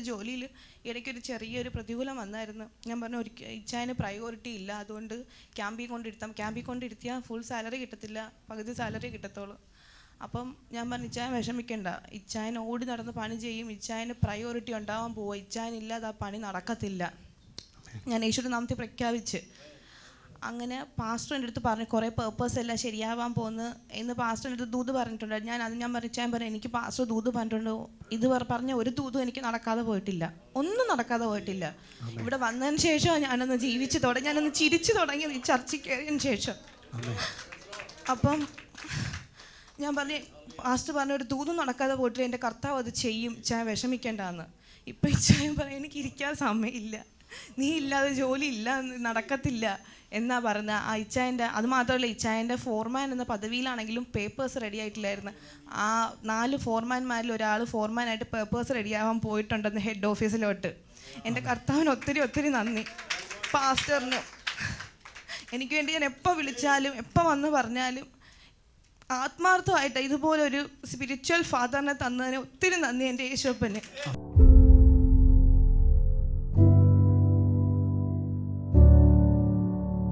ജോലിയിൽ ഇടയ്ക്കൊരു ചെറിയൊരു പ്രതികൂലം വന്നായിരുന്നു. ഞാൻ പറഞ്ഞു ഇച്ചായന് പ്രയോറിറ്റി ഇല്ല, അതുകൊണ്ട് ക്യാമ്പിൽ കൊണ്ടിരുത്തിയാൽ ഫുൾ സാലറി കിട്ടത്തില്ല, പകുതി സാലറി കിട്ടത്തുള്ളൂ. അപ്പം ഞാൻ പറഞ്ഞു ഇച്ചായൻ വിഷമിക്കണ്ട, ഇച്ചായൻ ഓടി നടന്ന് പണി ചെയ്യും, ഇച്ചായന് പ്രയോറിറ്റി ഉണ്ടാവാൻ പോവുക, ഇച്ചായനില്ലാതെ ആ പണി നടക്കത്തില്ല. ഞാൻ യേശുവിന്റെ നാമത്തിൽ പ്രഖ്യാപിച്ച്. അങ്ങനെ പാസ്റ്റർ എൻ്റെ അടുത്ത് പറഞ്ഞു കുറേ പേർപ്പസ് എല്ലാം ശരിയാവാൻ പോകുന്നു എന്ന് പാസ്റ്റർ എൻ്റെ അടുത്ത് ദൂത് പറഞ്ഞിട്ടുണ്ട്. ഞാൻ പറഞ്ഞു എനിക്ക് പാസ്റ്റർ ദൂത് പറഞ്ഞിട്ടുണ്ട്, ഇത് പറഞ്ഞ ഒരു ദൂതും എനിക്ക് നടക്കാതെ പോയിട്ടില്ല, ഒന്നും നടക്കാതെ പോയിട്ടില്ല. ഇവിടെ വന്നതിന് ശേഷം ഞാനൊന്ന് ഞാനൊന്ന് ചിരിച്ചു തുടങ്ങി ഈ ചർച്ചയ്ക്ക് കയറിയതിന് ശേഷം. അപ്പം ഞാൻ പറഞ്ഞു പാസ്റ്റർ പറഞ്ഞ ഒരു ദൂതും നടക്കാതെ പോയിട്ടില്ല, എൻ്റെ കർത്താവ് അത് ചെയ്യും, ഇച്ചായ വിഷമിക്കേണ്ടെന്ന്. ഇപ്പം ഇച്ചായൻ പറയാം എനിക്ക് ഇരിക്കാൻ സമയമില്ല, നീ ഇല്ലാതെ ജോലി ഇല്ല, നടക്കത്തില്ല എന്നാ പറഞ്ഞ. ആ ഇച്ചായൻ്റെ അത് മാത്രമല്ല, ഇച്ചായൻ്റെ ഫോർമാൻ എന്ന പദവിയിലാണെങ്കിലും പേപ്പേഴ്സ് റെഡി ആയിട്ടില്ലായിരുന്നു. ആ 4 ഫോർമാൻമാരിൽ ഒരാൾ ഫോർമാനായിട്ട് പേപ്പേഴ്സ് റെഡിയാവാൻ പോയിട്ടുണ്ടെന്ന് ഹെഡ് ഓഫീസിലോട്ട്. എൻ്റെ കർത്താവിന് ഒത്തിരി നന്ദി. പാസ്റ്ററിന് എനിക്ക് വേണ്ടി ഞാൻ എപ്പോൾ വിളിച്ചാലും എപ്പോൾ വന്ന് പറഞ്ഞാലും ആത്മാർത്ഥമായിട്ട് ഇതുപോലൊരു സ്പിരിച്വൽ ഫാദറിനെ തന്നതിന് ഒത്തിരി നന്ദി എൻ്റെ യേശുപ്പന്.